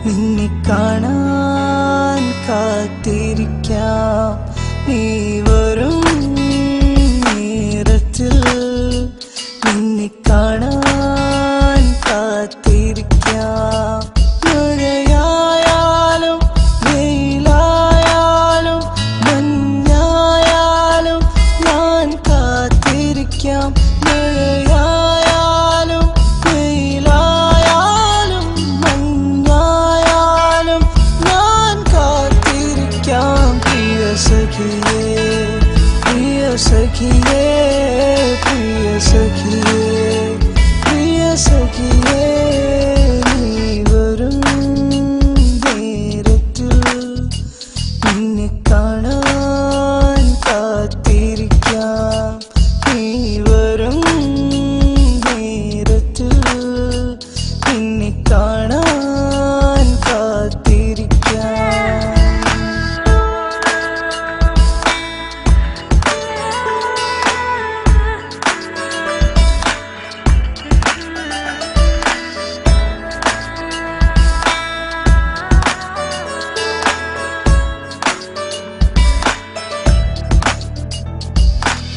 നിന്നെ കാണാൻ കാത്തിരിക്കാം. നീ വരും നേരത്തിൽ നിന്നെ കാണാൻ കാത്തിരിക്കാം. മഴയായാലും വെയിലായാലും മഞ്ഞായാലും ഞാൻ കാത്തിരിക്കാം. മഴയായാലും വെയിലായാലും മഞ്ഞായാലും ഞാൻ കാത്തിരിക്കാം. പ്രിയ സഖിയേ പ്രിയ സഖിയേ പ്രിയ സഖിയേ പ്രിയ സഖിയേ നീ വരും നേരത്തിൽ നിന്നെ കാണാൻ കാത്തിരിക്കാം. നീ വരും നേരത്തിൽ നിന്നെ കാണാൻ കാത്തിരിക്കാം.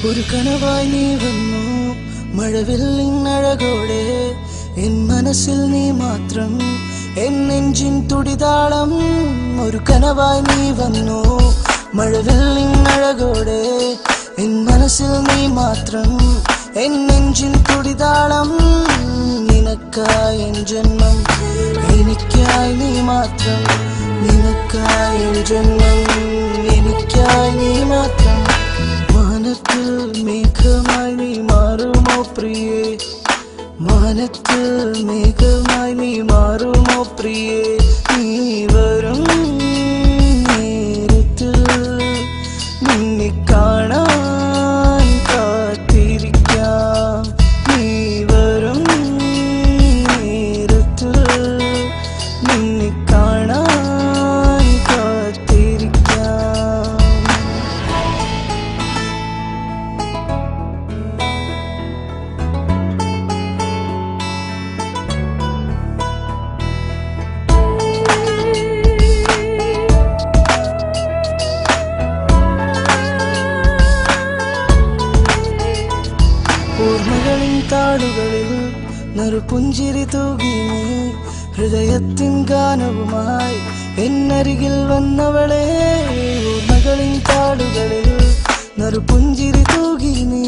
ഒരു കനവായി നീ വന്നു മഴവില്ലിനഴകോടെ. എൻ മനസ്സിൽ നീ മാത്രം എൻ നെഞ്ചിൻ തുടിതാളം. ഒരു കനവായി നീ വന്നു മഴവില്ലിനഴകോടെ. എൻ മനസ്സിൽ നീ മാത്രം എൻ നെഞ്ചിൻ തുടിതാളം. നിനക്കായി എൻ ജന്മം എനിക്കായി നീ മാത്രം. നിനക്കായി എൻ ജന്മം എനിക്കായി നീ മാത്രം. മാനത്തിൽ മേഘമായി നീ മാറുമോ പ്രിയേ. മാനത്തിൽ മേഘമായി നീ മാറുമോ പ്രിയേ. നീ വരും നേരത്തിൽ നിന്നെ കാണാൻ കാത്തിരിക്കാം. നീ വരും നേരത്തിൽ നിന്നെ കാണാൻ കാത്തിരിക്കാം. ഓർമ്മകളിൻ താളുകളിൽ നറുപുഞ്ചിരി തൂകി നീ. ഹൃദയത്തിൻ ഗാനവുമായി എന്നരികിൽ വന്നവളെ. ഓർമ്മകളിൻ താളുകളിൽ നറുപുഞ്ചിരി തൂകി നീ.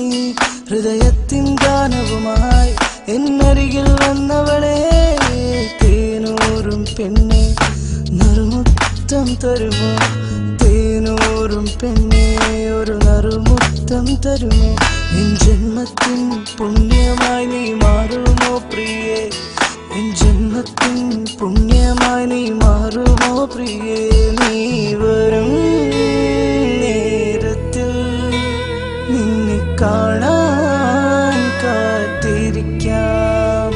ഹൃദയത്തിൻ ഗാനവുമായി എന്നരികിൽ വന്നവളെ. തേനൂറും പെണ്ണെ നറുമുത്തം തരുമോ. തേനൂറും പെണ്ണെ ഒരു നറുമുത്തം തരുമോ. എൻ ജന്മത്തിൻ പുണ്യമായി നീ മാറുമോ പ്രിയേ. എൻ ജന്മത്തിൻ പുണ്യമായി നീ മാറുമോ പ്രിയേ. നീ വരും നേരത്തിൽ നിന്നെ കാണാൻ കാത്തിരിക്കാം.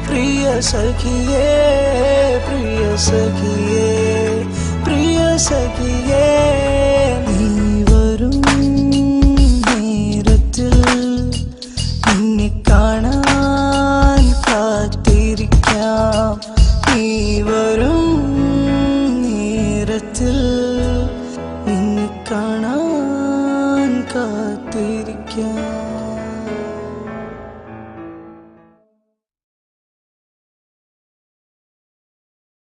പ്രിയ സഖിയേ പ്രിയ സഖിയേ പ്രിയ സഖിയേ നീ വരും നേരത്തിൽ നിന്നെ കാണാൻ കാത്തിരിക്കാം. നീ വരും നേരത്തിൽ നിന്നെ കാണാൻ കാത്തിരിക്കാം.